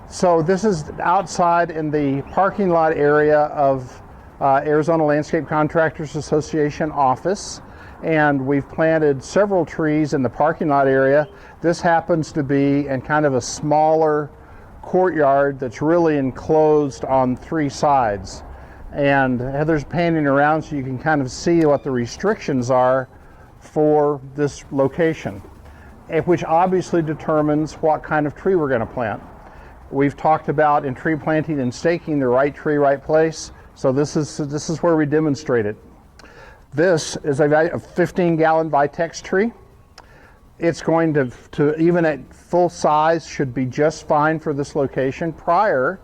So this is outside in the parking lot area of Arizona Landscape Contractors Association office, and we've planted several trees in the parking lot area. This happens to be in kind of a smaller courtyard that's really enclosed on three sides. And Heather's painting around so you can kind of see what the restrictions are for this location, which obviously determines what kind of tree we're going to plant. We've talked about in tree planting and staking the right tree, right place. So this is where we demonstrate it. This is a 15-gallon Vitex tree. It's going to even at full size should be just fine for this location. Prior,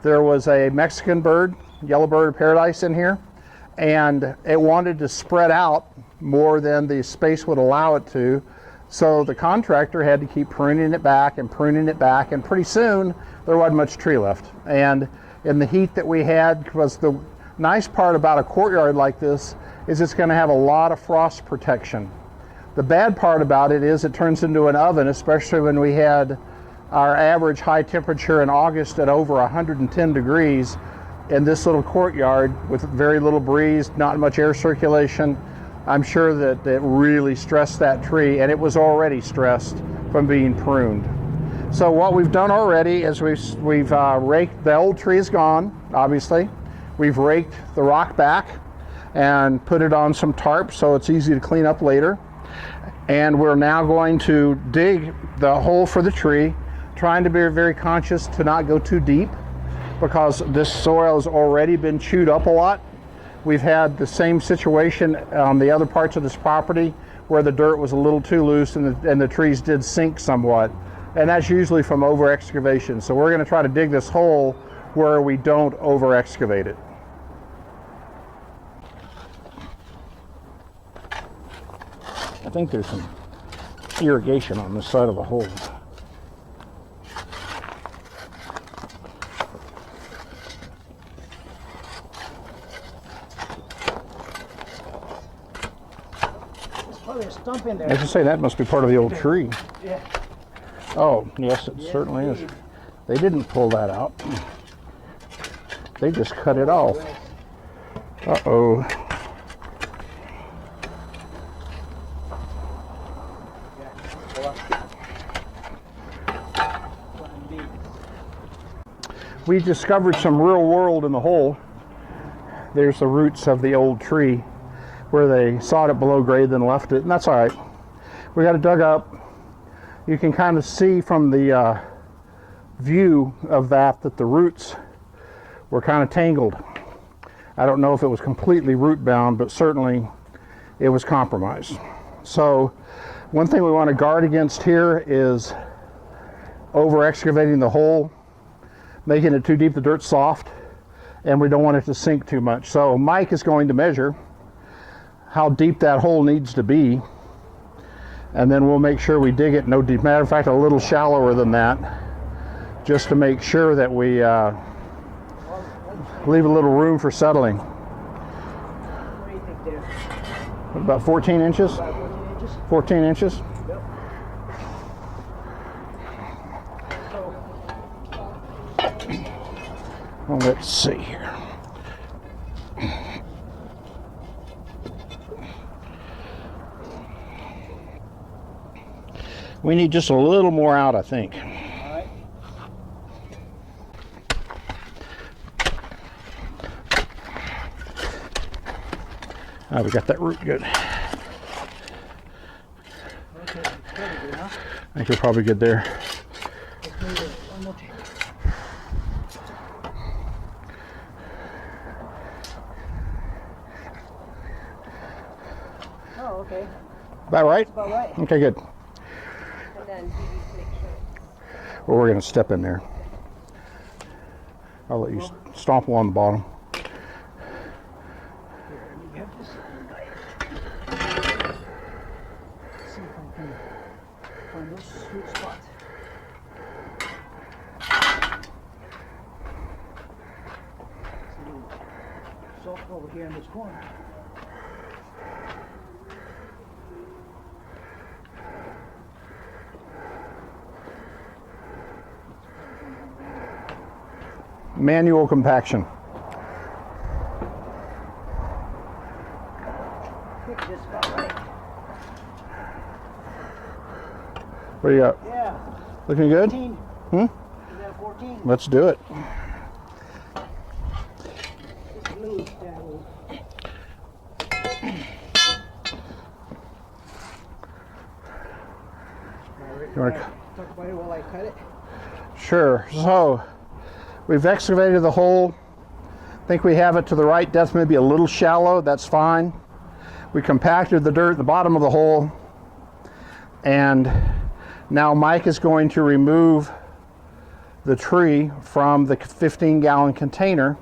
there was a Mexican bird, yellow bird of paradise in here, and it wanted to spread out more than the space would allow it to. So the contractor had to keep pruning it back, and pretty soon there wasn't much tree left. And in the heat that we had, was the nice part about a courtyard like this is it's going to have a lot of frost protection. The bad part about it is it turns into an oven, especially when we had our average high temperature in August at over 110 degrees in this little courtyard with very little breeze, not much air circulation. I'm sure that it really stressed that tree, and it was already stressed from being pruned. So what we've done already is we've raked, the old tree is gone, obviously. We've raked the rock back and put it on some tarp so it's easy to clean up later. And we're now going to dig the hole for the tree, trying to be very conscious to not go too deep because this soil has already been chewed up a lot. We've had the same situation on the other parts of this property where the dirt was a little too loose and the trees did sink somewhat. And that's usually from over excavation. So we're going to try to dig this hole where we don't over excavate it. I think there's some irrigation on the side of the hole. Probably a stump in there. I should say that must be part of the old tree. Yeah. Oh, yes, it certainly is. They didn't pull that out. They just cut it off. Uh-oh. We discovered some real world in the hole. There's the roots of the old tree where they sawed it below grade, then left it, and that's all right. We got it dug up. You can kind of see from the view of that the roots were kind of tangled. I don't know if it was completely root bound, but certainly it was compromised. So one thing we want to guard against here is over excavating the hole, making it too deep, the dirt's soft, and we don't want it to sink too much. So Mike is going to measure how deep that hole needs to be, and then we'll make sure we dig it no deep. Matter of fact, a little shallower than that, just to make sure that we leave a little room for settling. What do you think there? About 14 inches? About 14 inches? 14 inches? Yep. Well, let's see here. We need just a little more out, I think. All right. Ah, we got that root good. Okay, pretty good, huh? I think we're probably good there. Let's move it one more time. Oh, okay. About right? That's about right. Okay, good. And then you need to make sure. Well, we're going to step in there. I'll let you stomp one on the bottom. You have this. See if I can find those sweet spots. It's a little soft over here in this corner. manual compaction. I think this is about right. What do you got? Yeah, Looking good? 14. Hmm? Is that 14? Let's do it. Just loose that one. You wanna Talk about it while I cut it? Sure. So we've excavated the hole. I think we have it to the right depth, maybe a little shallow. That's fine. We compacted the dirt at the bottom of the hole. And now Mike is going to remove the tree from the 15-gallon container,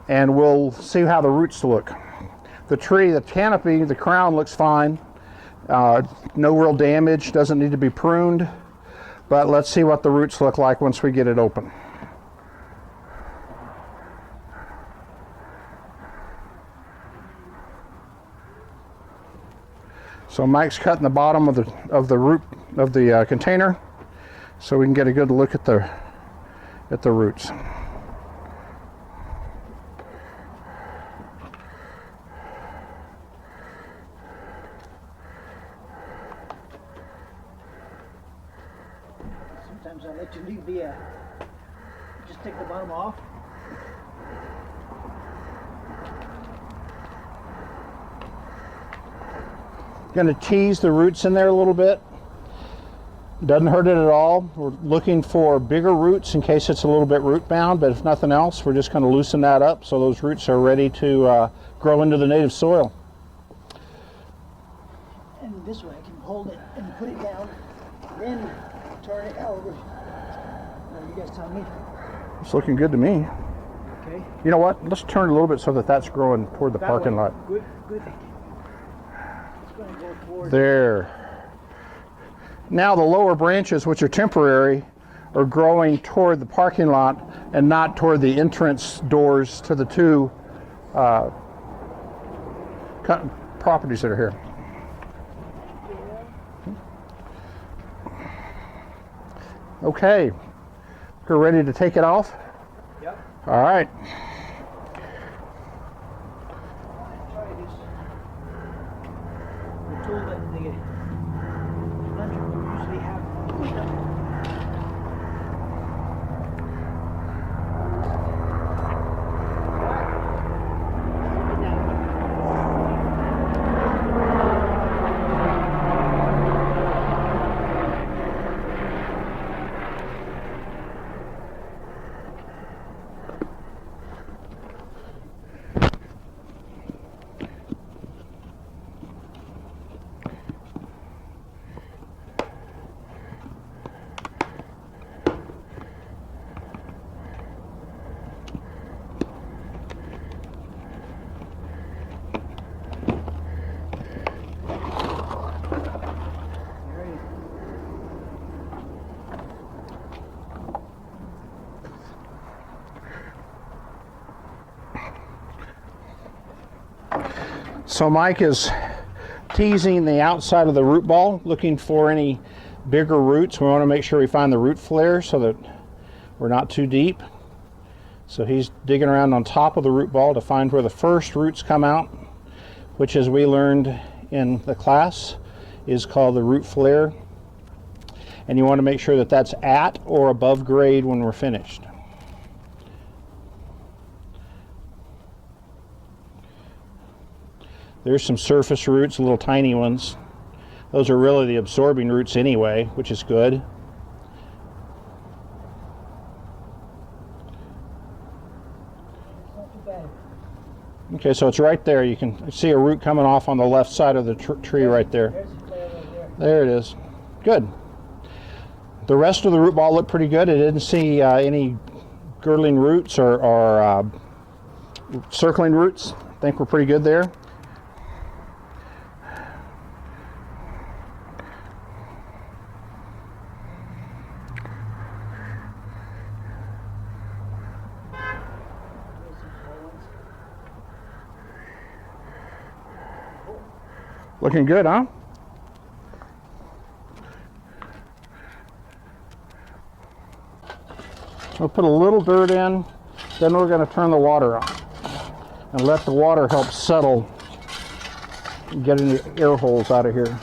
and we'll see how the roots look. The tree, the canopy, the crown looks fine. No real damage, doesn't need to be pruned, but let's see what the roots look like once we get it open. So Mike's cutting the bottom of the root of the container, so we can get a good look at the roots. Sometimes I let you leave the, just take the bottom off. Going to tease the roots in there a little bit. Doesn't hurt it at all. We're looking for bigger roots in case it's a little bit root bound, but if nothing else, we're just going to loosen that up so those roots are ready to grow into the native soil. And this way I can hold it and put it down, then turn it over. Now you guys tell me. It's looking good to me. Okay. You know what? Let's turn a little bit so that that's growing toward the That parking way. lot. Good, good. It's going to go towards. There. Now the lower branches, which are temporary, are growing toward the parking lot and not toward the entrance doors to the two properties that are here. Okay, we're ready to take it off? Yep. All right. Try this. The tool that the electrical usually have. So Mike is teasing the outside of the root ball, looking for any bigger roots. We want to make sure we find the root flare so that we're not too deep. So he's digging around on top of the root ball to find where the first roots come out, which, as we learned in the class, is called the root flare. And you want to make sure that that's at or above grade when we're finished. There's some surface roots, little tiny ones. Those are really the absorbing roots anyway, which is good. Not too bad. Okay, so it's right there. You can see a root coming off on the left side of the tree right there. There's the flare right there. There it is. Good. The rest of the root ball looked pretty good. I didn't see any girdling roots or circling roots. I think we're pretty good there. Looking good, huh? We'll put a little dirt in Then we're going to turn the water on and let the water help settle and get any air holes out of here.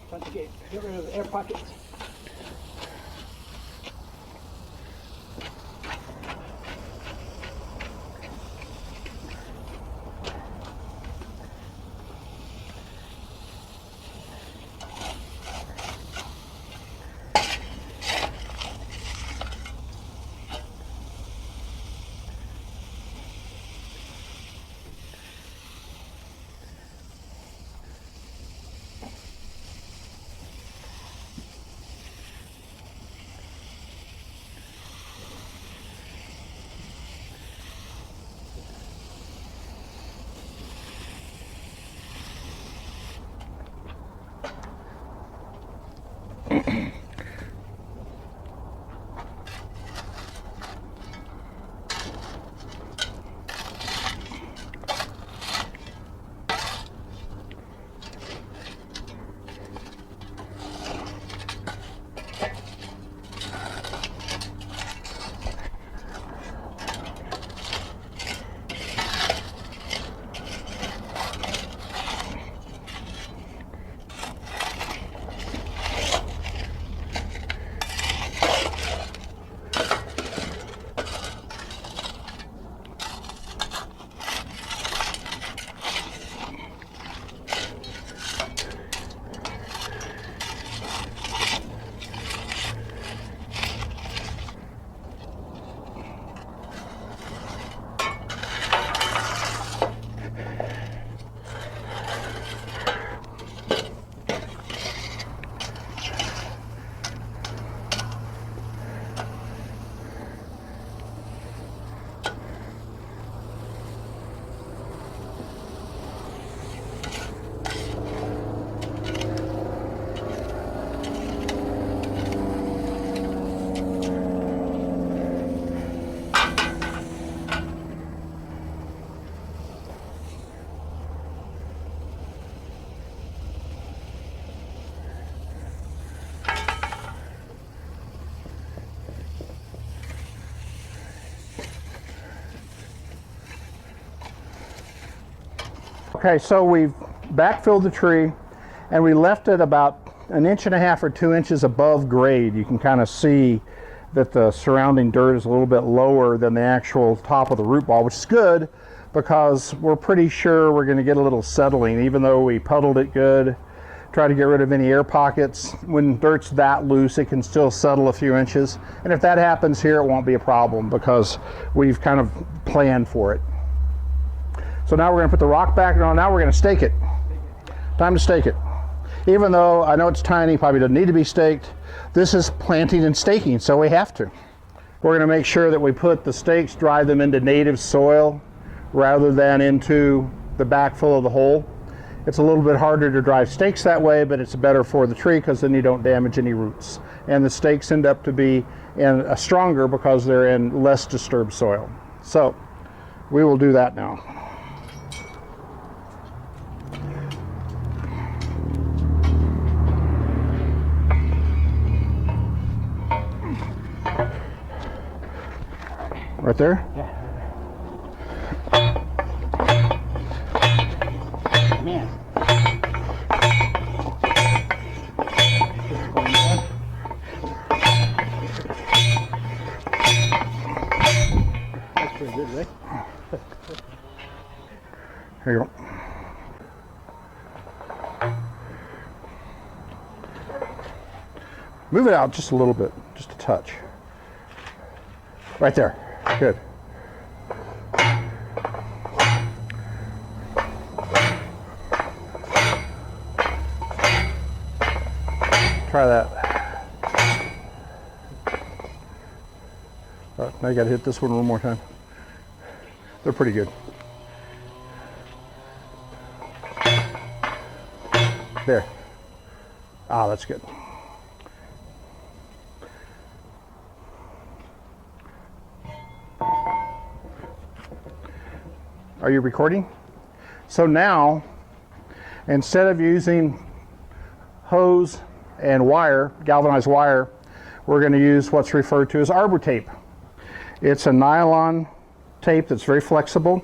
Trying to get rid of the air pockets. Okay, so we've backfilled the tree and we left it about 1.5 or 2 inches above grade. You can kind of see that the surrounding dirt is a little bit lower than the actual top of the root ball, which is good because we're pretty sure we're going to get a little settling. Even though we puddled it good, try to get rid of any air pockets. When dirt's that loose, it can still settle a few inches. And if that happens here, it won't be a problem because we've kind of planned for it. So now we're going to put the rock back on. Now we're going to stake it. Time to stake it. Even though I know it's tiny, probably doesn't need to be staked, this is planting and staking, so we have to. We're going to make sure that we put the stakes, drive them into native soil rather than into the backfill of the hole. It's a little bit harder to drive stakes that way, but it's better for the tree because then you don't damage any roots. And the stakes end up to be stronger because they're in less disturbed soil. So we will do that now. Right there? Yeah. Man. That's pretty good, right? Here you go. Move it out just a little bit, just a touch. Right there. Good. Try that. All right, now you got to hit this one more time. They're pretty good. There. Ah, that's good. Are you recording? So now, instead of using hose and wire, galvanized wire, we're going to use what's referred to as arbor tape. It's a nylon tape that's very flexible.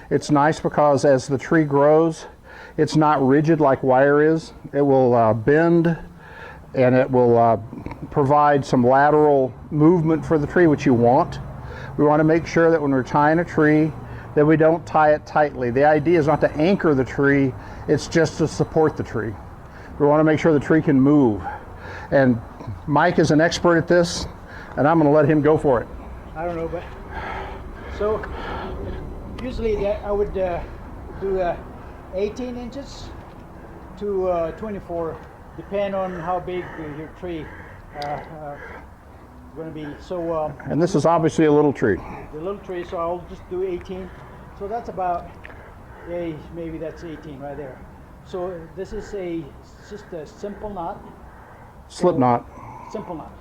It's nice because as the tree grows, it's not rigid like wire is. It will bend, and it will provide some lateral movement for the tree, which you want. We want to make sure that when we're tying a tree, that we don't tie it tightly. The idea is not to anchor the tree, it's just to support the tree. We want to make sure the tree can move. And Mike is an expert at this, and I'm going to let him go for it. I don't know, but so usually I would do 18 inches to 24, depend on how big your tree going to be. So And this is obviously a little tree. the little tree, so I'll just do 18. So that's about, maybe that's 18 right there. So this is just a simple knot. Slip knot. Simple knot.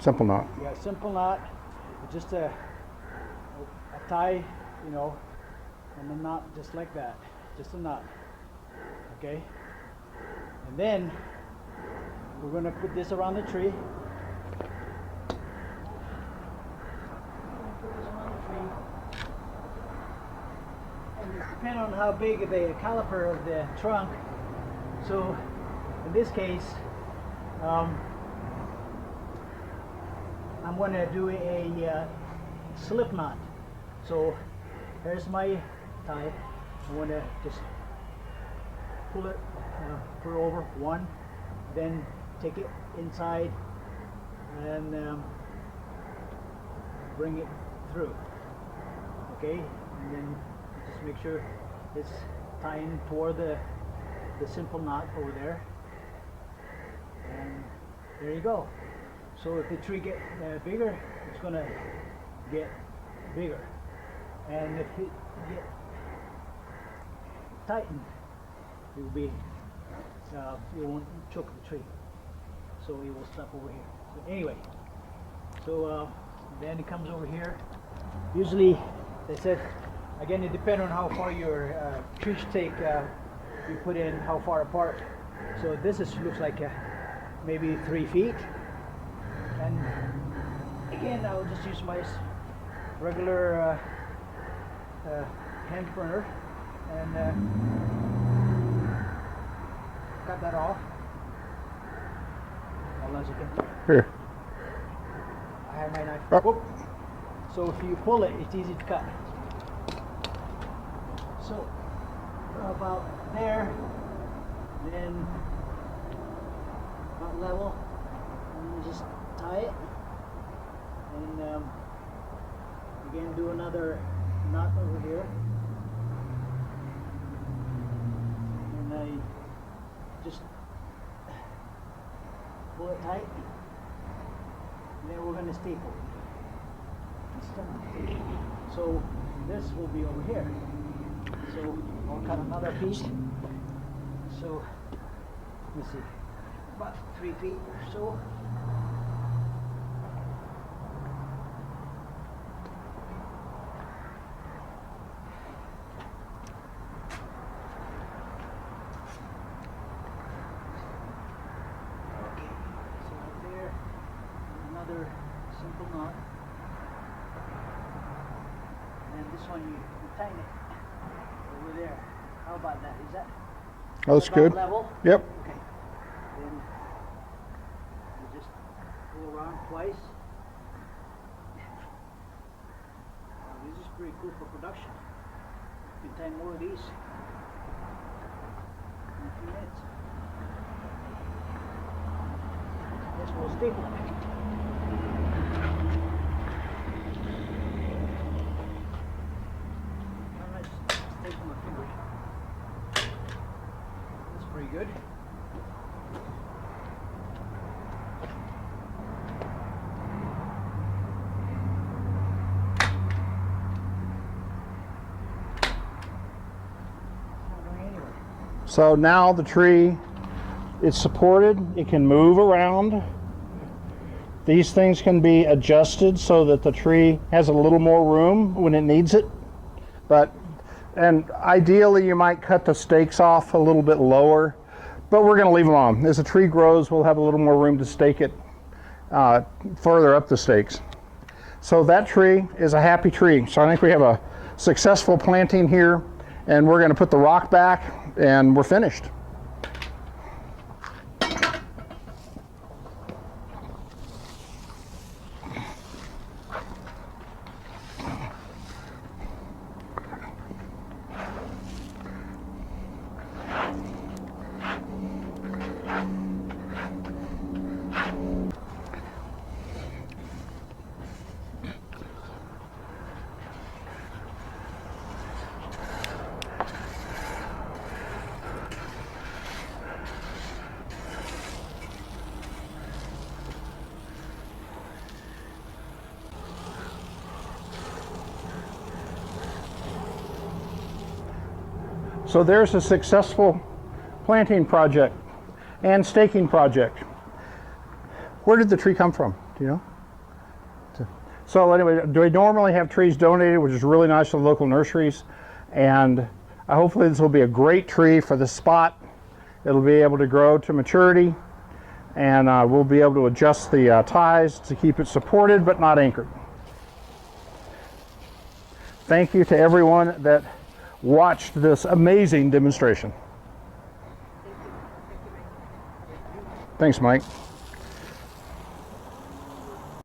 Simple knot. Yeah, simple knot. Just a tie, and a knot just like that. Just a knot. Okay? And then we're going to put this around the tree. And it depends on how big the caliper of the trunk. So in this case, I'm going to do a slip knot. So here's my tie. I want to just pull it, put it over one, then take it inside and bring it through. Okay, and then just make sure it's tying toward the simple knot over there. And there you go. So if the tree get bigger, it's going to get bigger. And if it get tightened, it will be, you won't choke the tree. So it will stop over here. So anyway, so then it comes over here. Usually, they said, again, it depends on how far your tree stake you put in, how far apart. So this looks like maybe 3 feet. And again, I'll just use my regular hand printer and cut that off. As you can. Here. I have my knife. Oh. Whoop. So if you pull it, it's easy to cut. So about there, then about level, and just tie it, and again do another knot over here, and I just pull it tight, and then we're going to staple it. So this will be over here. So I'll cut another piece. So let me see, about 3 feet or so. Okay, so right there, another simple knot. And this one you tighten it over there. How about that? Is that Oh, that's about good. level? Yep. Okay. Then you just go around twice. This is pretty cool for production. You can tie more of these in a few minutes. This will staple it. Staple my fingers. That's pretty good. So now the tree is supported, it can move around. These things can be adjusted so that the tree has a little more room when it needs it. But And ideally you might cut the stakes off a little bit lower, but we're going to leave them on. As the tree grows, we'll have a little more room to stake it further up the stakes. So that tree is a happy tree. So I think we have a successful planting here, and we're going to put the rock back and we're finished. So there's a successful planting project and staking project. Where did the tree come from? Do you know? So anyway, we normally have trees donated, which is really nice to the local nurseries. And hopefully this will be a great tree for the spot. It'll be able to grow to maturity, and we'll be able to adjust the ties to keep it supported but not anchored. Thank you to everyone that watched this amazing demonstration. Thanks, Mike.